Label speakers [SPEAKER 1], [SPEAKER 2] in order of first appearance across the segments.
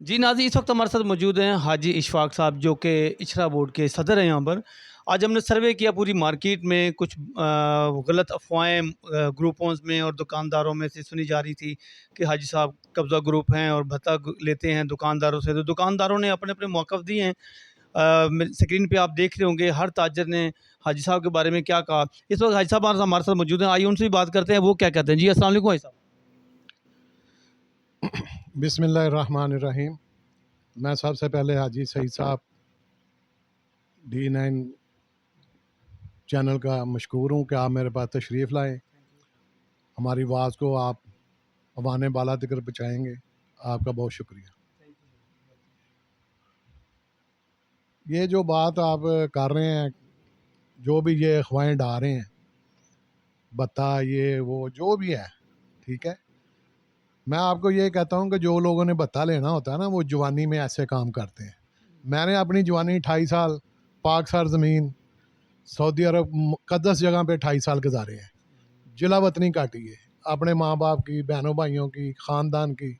[SPEAKER 1] जी नाज़रीन, इस वक्त हमारे साथ मौजूद हैं हाजी इशफाक साहब, जो कि इशरा बोर्ड के सदर हैं यहाँ पर। आज हमने सर्वे किया पूरी मार्केट में, कुछ गलत अफवाहें ग्रुपों में और दुकानदारों में से सुनी जा रही थी कि हाजी साहब कब्ज़ा ग्रुप हैं और भत्ता लेते हैं दुकानदारों से। तो दुकानदारों ने अपने अपने मौक़िफ़ दिए हैं। स्क्रीन पे आप देख रहे होंगे हर ताजर ने हाजी साहब के बारे में क्या कहा। इस वक्त हाजी साहब हमारे साथ मौजूद हैं, आइए उनसे भी बात करते हैं, वो क्या कहते हैं। जी अस्सलाम वालेकुम हाजी साहब।
[SPEAKER 2] बिस्मिल्लाहिर्रहमानिर्रहीम। मैं सबसे पहले हाजी सईद साहब D9 चैनल का मशकूर हूँ कि आप मेरे पास तशरीफ़ लाएँ, हमारी आवाज़ को आप अवाने बाला तक पहुँचाएँगे। आपका बहुत शुक्रिया। ये जो बात आप कर रहे हैं, जो भी ये अफवाहें डाल रहे हैं, भत्ता ये वो जो भी है, ठीक है। मैं आपको ये कहता हूँ कि जो लोगों ने भत्ता लेना होता है ना, वो जवानी में ऐसे काम करते हैं। मैंने अपनी जवानी 28 साल पाक सर ज़मीन सऊदी अरब मुक़द्दस जगह पे 28 साल गुजारे हैं। जिला वतनी काटी है, अपने माँ बाप की, बहनों भाइयों की, ख़ानदान की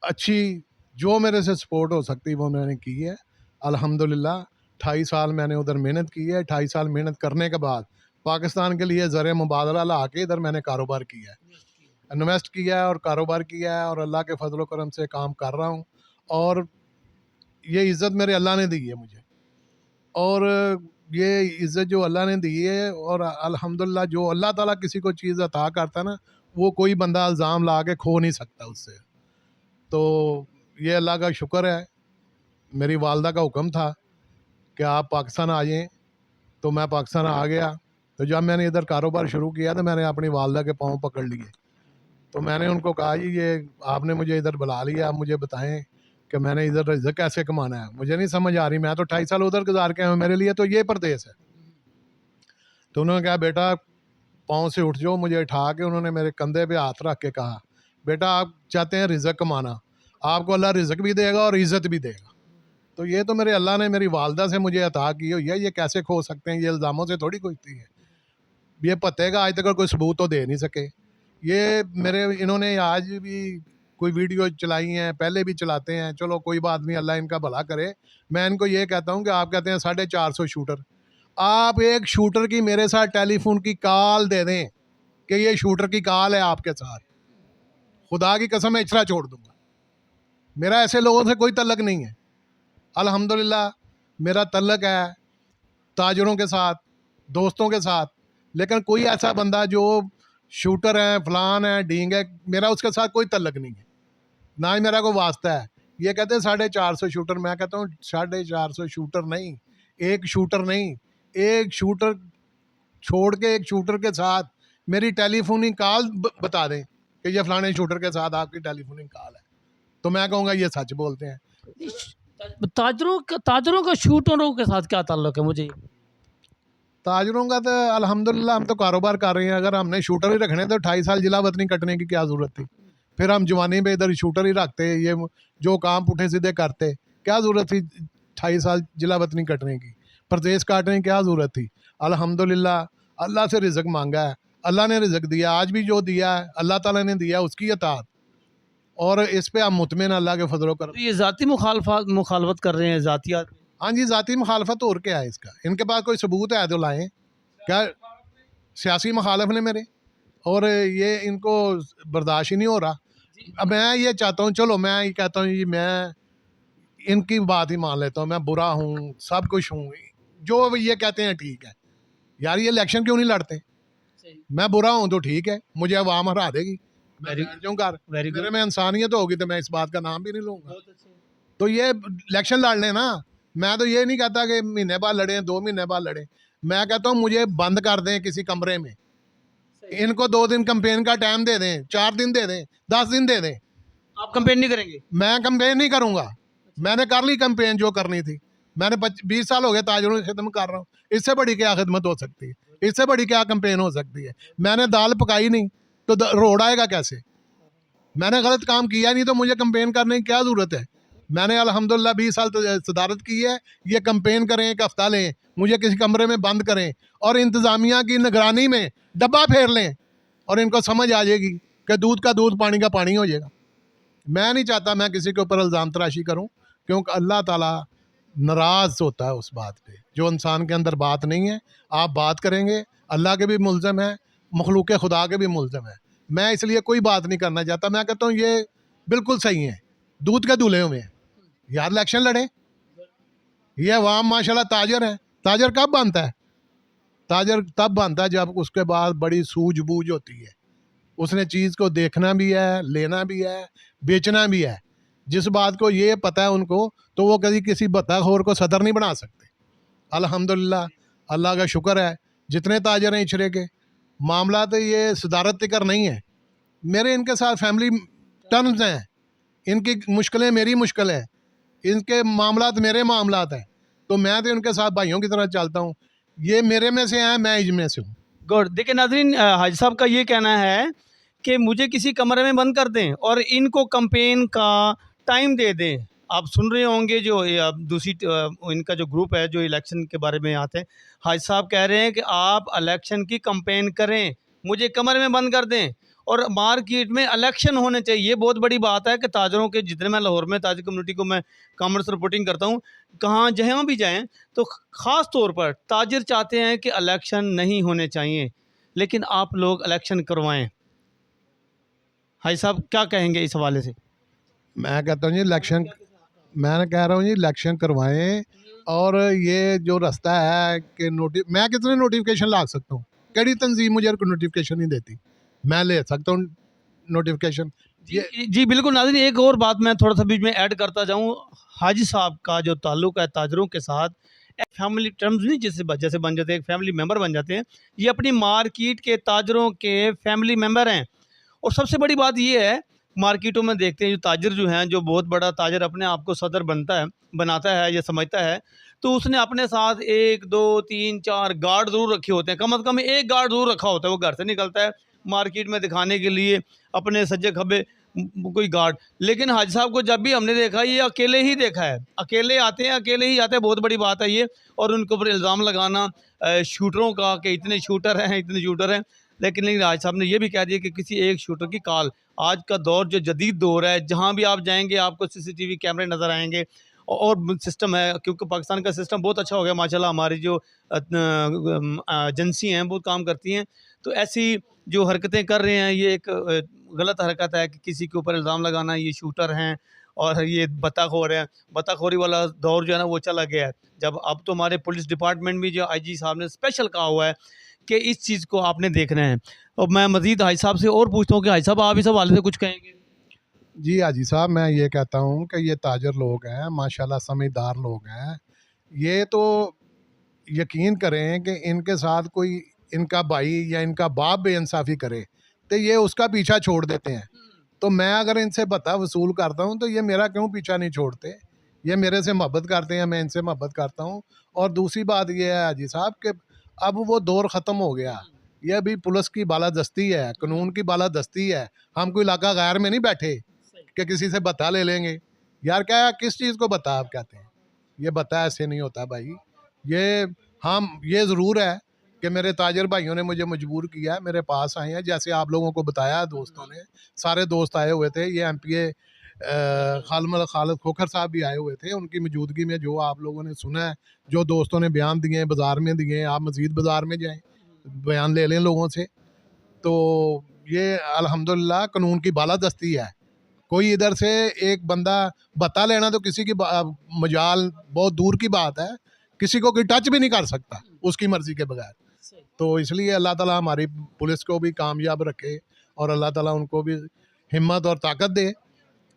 [SPEAKER 2] अच्छी जो मेरे से सपोर्ट हो सकती वो मैंने की है। अल्हम्दुलिल्लाह 28 साल मैंने उधर मेहनत की है। 28 साल मेहनत करने के बाद पाकिस्तान के लिए ज़र मुबादला ला के इधर मैंने कारोबार किया है, इन्वेस्ट किया है और कारोबार किया है, और अल्लाह के फजल करम से काम कर रहा हूँ। और ये इज़्ज़त मेरे अल्लाह ने दी है मुझे, और ये इज़्ज़त जो अल्लाह ने दी है, और अल्हम्दुलिल्लाह जो अल्लाह ताला किसी को चीज़ अता करता है ना, वो कोई बंदा इल्ज़ाम ला के खो नहीं सकता उससे। तो ये अल्लाह का शुक्र है। मेरी वालदा का हुक्म था कि आप पाकिस्तान आ जाएँ, तो मैं पाकिस्तान आ गया। तो जब मैंने इधर कारोबार शुरू किया तो मैंने अपनी वालदा के पाँव पकड़ लिए। तो मैंने उनको कहा, ये आपने मुझे इधर बुला लिया, आप मुझे बताएं कि मैंने इधर रिज़्क कैसे कमाना है। मुझे नहीं समझ आ रही, मैं तो 28 साल उधर गुजार के आया हूँ, मेरे लिए तो ये परदेस है। तो उन्होंने कहा, बेटा पाँव से उठ जाओ। मुझे उठा के उन्होंने मेरे कंधे पे हाथ रख के कहा, बेटा आप चाहते हैं रिज़्क कमाना, आपको अल्लाह रिज़्क भी देगा और इज़्ज़त भी देगा। तो ये तो मेरे अल्लाह ने मेरी वालदा से मुझे अता की हुई है, ये कैसे खो सकते हैं? ये इल्ज़ामों से थोड़ी खोजती है। ये पते का आज तक कोई सबूत तो दे नहीं सके। ये मेरे इन्होंने आज भी कोई वीडियो चलाई हैं, पहले भी चलाते हैं, चलो कोई बात नहीं, अल्लाह इनका भला करे। मैं इनको ये कहता हूँ कि आप कहते हैं 450 शूटर, आप एक शूटर की मेरे साथ टेलीफोन की कॉल दे दें कि ये शूटर की कॉल है आपके साथ, खुदा की कसम मैं इचरा छोड़ दूंगा। मेरा ऐसे लोगों से कोई तल्लक नहीं है। अल्हम्दुलिल्लाह मेरा तल्लक है ताजरों के साथ, दोस्तों के साथ, लेकिन कोई ऐसा बंदा जो शूटर है, फलान है, ढींग है, मेरा उसके साथ कोई तल्लक नहीं है, ना ही मेरा कोई वास्ता है। ये कहते हैं 450 शूटर, मैं कहता हूँ 450 शूटर नहीं, एक शूटर नहीं, एक शूटर छोड़ के एक शूटर के साथ मेरी टेलीफोनिक कॉल बता दें कि ये फलाने शूटर के साथ आपकी टेलीफोनिक कॉल है, तो मैं कहूँगा ये सच बोलते हैं।
[SPEAKER 1] ताजरों का शूटरों के साथ क्या ताल्लुक है मुझे?
[SPEAKER 2] ताजरों का तो अल्हम्दुलिल्लाह हम तो कारोबार कर रहे हैं। अगर हमने शूटर ही रखने तो 28 साल जिला वतनी कटने की क्या ज़रूरत थी? फिर हम जवानी पे इधर शूटर ही रखते, ये जो काम पुठे सीधे करते, क्या ज़रूरत थी 28 साल जिला वतनी कटने की, प्रदेश काटने की क्या ज़रूरत थी? अल्हम्दुलिल्लाह अल्लाह से रिज़्क मांगा है, अल्लाह ने रिज़्क दिया। आज भी जो दिया है अल्लाह ताला ने दिया, उसकी अतात, और इस पे आप मुतमिन अल्लाह के फजलो कर।
[SPEAKER 1] तो ये ज़ाती मुखालफत कर रहे हैं, ज़ातियात।
[SPEAKER 2] हाँ जी, ज़ाती मुखालफत और क्या है इसका? इनके पास कोई सबूत है तो लाएँ। क्या सियासी मुखालफ ने मेरे, और ये इनको बर्दाश्त ही नहीं हो रहा। अब मैं ये चाहता हूँ, चलो मैं ये कहता हूँ जी, मैं इनकी बात ही मान लेता हूँ, मैं बुरा हूँ, सब कुछ हूँ, जो ये कहते हैं ठीक है। यार ये इलेक्शन क्यों नहीं लड़ते? मैं बुरा हूँ तो ठीक है, मुझे अवाम हरा देगी, मैं बैठ जाऊँ घर, मेरे में इंसानियत होगी तो मैं इस बात का नाम भी नहीं लूँगा। तो ये इलेक्शन लड़ लें ना। मैं तो ये नहीं कहता कि महीने बाद लड़ें, 2 महीने बाद लड़ें। मैं कहता हूँ मुझे बंद कर दें किसी कमरे में, इनको 2 दिन कैंपेन का टाइम दे दें, 4 दिन दे दें, 10 दिन दे दें।
[SPEAKER 1] आप कंपेन नहीं करेंगे?
[SPEAKER 2] मैं कैंपेन नहीं करूँगा, मैंने कर ली कैंपेन जो करनी थी। मैंने 20 साल हो गए ताजरों की खिदमत कर रहा हूँ, इससे बड़ी क्या खिदमत हो सकती है? इससे बड़ी क्या कैंपेन हो सकती है? मैंने दाल पकाई नहीं तो रोड आएगा कैसे? मैंने गलत काम किया नहीं तो मुझे कैंपेन करने की क्या ज़रूरत है? मैंने अल्हम्दुलिल्लाह 20 साल तो सदारत की है। ये कैंपेन करें, एक हफ्ता लें, मुझे किसी कमरे में बंद करें और इंतज़ामिया की निगरानी में डब्बा फेर लें, और इनको समझ आ जाएगी कि दूध का दूध पानी का पानी हो जाएगा। मैं नहीं चाहता मैं किसी के ऊपर इल्ज़ाम तराशी करूं, क्योंकि अल्लाह ताला नाराज़ होता है उस बात पे। जो इंसान के अंदर बात नहीं है, आप बात करेंगे, अल्लाह के भी मुल्ज़म है, मखलूक खुदा के भी मुल्ज़म है। मैं इसलिए कोई बात नहीं करना चाहता। मैं कहता हूँ ये बिल्कुल सही है, दूध के दूल्हे हुए हैं यार, इलेक्शन लड़े। ये अवाम माशाल्लाह ताजर है। ताजर कब बनता है? ताजर तब बनता है जब उसके बाद बड़ी सूझबूझ होती है। उसने चीज़ को देखना भी है, लेना भी है, बेचना भी है। जिस बात को ये पता है उनको, तो वो कभी किसी बत्ताखोर को सदर नहीं बना सकते। अल्हम्दुलिल्लाह, अल्लाह का शुक्र है जितने ताजर हैं इशरे के। मामला तो ये सदारत तिकर नहीं है। मेरे इनके साथ फैमिली टर्म्स हैं, इनकी मुश्किलें मेरी मुश्किल है, इनके मामलात मेरे मामलात हैं। तो मैं तो इनके साथ भाइयों की तरह चलता हूँ। ये मेरे में से हैं, मैं इनमें से हूँ।
[SPEAKER 1] गुड। देखिए नाज़रीन, हाजी साहब का ये कहना है कि मुझे किसी कमरे में बंद कर दें और इनको कैंपेन का टाइम दे दें। आप सुन रहे होंगे जो ये अब दूसरी इनका जो ग्रुप है जो इलेक्शन के बारे में आते हैं, हाजी साहब कह रहे हैं कि आप इलेक्शन की कैंपेन करें, मुझे कमरे में बंद कर दें और मार्केट में इलेक्शन होने चाहिए। ये बहुत बड़ी बात है कि ताजरों के जितने, मैं लाहौर में ताजर कम्युनिटी को मैं कॉमर्स रिपोर्टिंग करता हूँ, कहाँ जहाँ भी जाएँ तो ख़ास तौर पर ताजिर चाहते हैं कि इलेक्शन नहीं होने चाहिए, लेकिन आप लोग इलेक्शन करवाएं। हाजी साहब क्या कहेंगे इस हवाले से?
[SPEAKER 2] मैं कहता हूँ जी इलेक्शन, मैं कह रहा हूँ जी इलेक्शन करवाएं। और ये जो रास्ता है कि मैं कितने नोटिफिकेशन ला सकता हूँ? कड़ी तंजीम मुझे नोटिफिकेशन नहीं देती, मैं ले सकता हूँ नोटिफिकेशन। ये
[SPEAKER 1] जी बिल्कुल नाज़रीन, एक और बात मैं थोड़ा सा बीच में ऐड करता जाऊँ। हाजी साहब का जो ताल्लुक़ है ताजरों के साथ, एक फैमिली टर्म्स नहीं, जैसे जैसे बन जाते हैं, एक फैमिली मेंबर बन जाते हैं। ये अपनी मार्केट के ताजरों के फैमिली मेंबर हैं। और सबसे बड़ी बात ये है, मार्केटों में देखते हैं जो ताजिर जो हैं, जो बहुत बड़ा ताजिर अपने आप को सदर बनाता है या समझता है, तो उसने अपने साथ 1, 2, 3, 4 गार्ड ज़रूर रखे होते हैं। कम से कम 1 गार्ड ज़रूर रखा होता है। वो घर से निकलता है मार्केट में दिखाने के लिए अपने सज्जे खब्बे कोई गार्ड। लेकिन हाजी साहब को जब भी हमने देखा, ये अकेले ही देखा है। अकेले आते हैं, अकेले ही आते हैं, बहुत बड़ी बात है ये। और उनके ऊपर इल्ज़ाम लगाना शूटरों का कि इतने शूटर हैं, इतने शूटर हैं। लेकिन आज साहब ने ये भी कह दिया कि किसी एक शूटर की कॉल, आज का दौर जो जदीद दौर है, जहाँ भी आप जाएँगे आपको सीसीटीवी कैमरे नज़र आएँगे। और सिस्टम है, क्योंकि पाकिस्तान का सिस्टम बहुत अच्छा हो गया माशाल्लाह। हमारी जो एजेंसी हैं बहुत काम करती हैं। तो ऐसी जो हरकतें कर रहे हैं, ये एक गलत हरकत है कि किसी के ऊपर इल्ज़ाम लगाना ये शूटर हैं और ये बत्ताखोर हैं। बत्ताखोरी वाला दौर जो है ना वो चला गया है। जब अब तो हमारे पुलिस डिपार्टमेंट भी, जो आईजी साहब ने स्पेशल कहा हुआ है कि इस चीज़ को आपने देखना है। और मैं मज़ीद हाजी साहब से और पूछता हूँ कि हाजी साहब आप इस हवाले से कुछ कहेंगे?
[SPEAKER 2] जी हाजी साहब, मैं ये कहता हूँ कि ये ताजर लोग हैं माशाल्लाह, समझदार लोग हैं। ये तो यकीन करें कि इनके साथ कोई इनका भाई या इनका बाप बेइंसाफ़ी करे तो ये उसका पीछा छोड़ देते हैं। तो मैं अगर इनसे भत्ता वसूल करता हूँ तो ये मेरा क्यों पीछा नहीं छोड़ते? ये मेरे से मोहब्बत करते हैं, मैं इनसे मोहब्बत करता हूँ। और दूसरी बात ये है हाजी साहब कि अब वो दौर ख़त्म हो गया। ये अभी पुलिस की बालादस्ती है, कानून की बालादस्ती है। हम कोई इलाका गैर में नहीं बैठे कि किसी से भत्ता ले लेंगे। यार क्या, किस चीज़ को भत्ता आप कहते हैं? ये भत्ता ऐसे नहीं होता भाई। ये हम ये ज़रूर है कि मेरे ताजर भाइयों ने मुझे मजबूर किया, मेरे पास आए हैं। जैसे आप लोगों को बताया दोस्तों ने, सारे दोस्त आए हुए थे। ये एमपीए खालिद खोखर साहब भी आए हुए थे। उनकी मौजूदगी में जो आप लोगों ने सुना है, जो दोस्तों ने बयान दिए, बाज़ार में दिए, आप मज़ीद बाज़ार में जाएँ, बयान ले लें लोगों से। तो ये अल्हम्दुलिल्लाह कानून की बालादस्ती है। कोई इधर से एक बंदा भत्ता लेना तो किसी की मजाल बहुत दूर की बात है, किसी को कोई टच भी नहीं कर सकता उसकी मर्जी के बगैर। तो इसलिए अल्लाह ताला हमारी पुलिस को भी कामयाब रखे और अल्लाह ताला उनको भी हिम्मत और ताकत दे।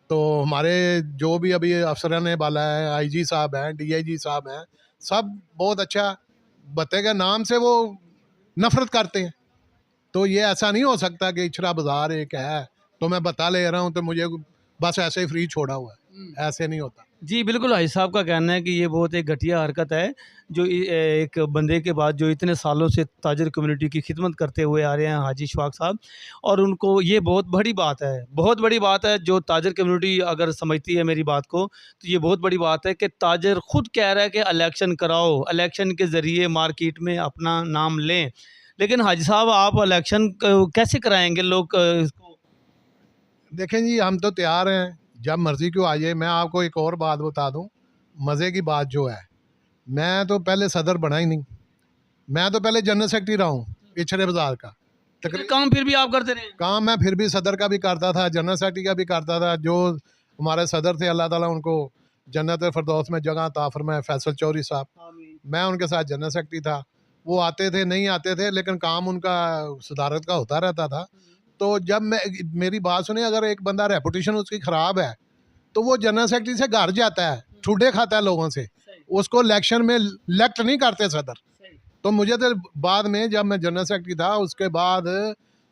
[SPEAKER 2] तो हमारे जो भी अभी अफसरान वाला है, आईजी साहब हैं, डीआईजी साहब हैं, सब बहुत अच्छा, भत्ते के नाम से वो नफरत करते हैं। तो ये ऐसा नहीं हो सकता कि इचरा बाज़ार एक है तो मैं भत्ता ले रहा हूँ तो मुझे बस ऐसे ही फ्री छोड़ा हुआ है। ऐसे नहीं होता।
[SPEAKER 1] जी बिल्कुल, हाजी साहब का कहना है कि ये बहुत एक घटिया हरकत है, जो एक बंदे के बाद जो इतने सालों से ताजिर कम्युनिटी की खिदमत करते हुए आ रहे हैं हाजी इशफाक साहब। और उनको ये बहुत बड़ी बात है, बहुत बड़ी बात है जो ताजिर कम्युनिटी अगर समझती है मेरी बात को, तो ये बहुत बड़ी बात है कि ताजिर खुद कह रहा है कि इलेक्शन कराओ, इलेक्शन के ज़रिए मार्केट में अपना नाम लें। लेकिन हाजी साहब आप इलेक्शन कैसे कराएंगे लोग इसको?
[SPEAKER 2] देखें जी, हम तो तैयार हैं जब मर्ज़ी क्यों आइए। मैं आपको एक और बात बता दूं, मज़े की बात जो है, मैं तो पहले सदर बना ही नहीं, मैं तो पहले जनरल सेक्रेटरी रहा हूँ इचरे बाज़ार का।
[SPEAKER 1] लेकिन काम फिर भी आप करते रहे।
[SPEAKER 2] काम मैं फिर भी सदर का भी करता था, जनरल सेक्रेटरी का भी करता था। जो हमारे सदर थे, अल्लाह ताला उनको जन्नत फिरदौस में जगह अता फरमाए, फैसल चौधरी साहब, मैं उनके साथ जनरल सेक्रेटरी था। वो आते थे नहीं आते थे, लेकिन काम उनका सदारत का होता रहता था। तो जब मैं, मेरी बात सुनिए, अगर एक बंदा रेपुटेशन उसकी ख़राब है तो वो जनरल सेक्रेटरी से घर जाता है, ठुड्डे खाता है लोगों से, उसको इलेक्शन में इलेक्ट नहीं करते सदर। तो मुझे तो बाद में, जब मैं जनरल सेक्रेटरी था, उसके बाद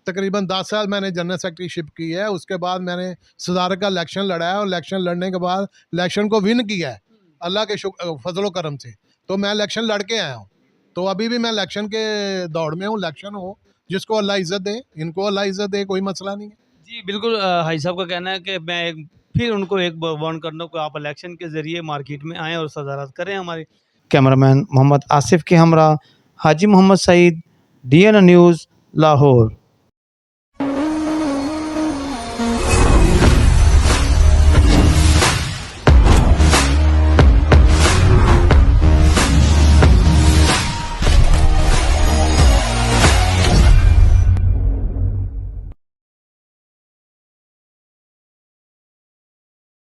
[SPEAKER 2] तकरीबन 10 साल मैंने जनरल सेक्रेटरीशिप की है। उसके बाद मैंने सदारत का इलेक्शन लड़ा है, और इलेक्शन लड़ने के बाद इलेक्शन को विन किया है अल्लाह के फजलो करम से। तो मैं इलेक्शन लड़ के आया हूँ, तो अभी भी मैं इलेक्शन के दौड़ में हूँ। इलेक्शन हो, जिसको अल्लाह इज़्ज़त दे, इनको अल्लाह इज़्ज़त दे, कोई मसला नहीं है।
[SPEAKER 1] जी बिल्कुल, हाजी साहब का कहना है कि मैं एक फिर उनको एक वार्न करना कि आप इलेक्शन के ज़रिए मार्केट में आएँ और सदारत करें हमारी। कैमरामैन मोहम्मद आसिफ के हमरा हाजी मोहम्मद सईद, DN न्यूज़, लाहौर।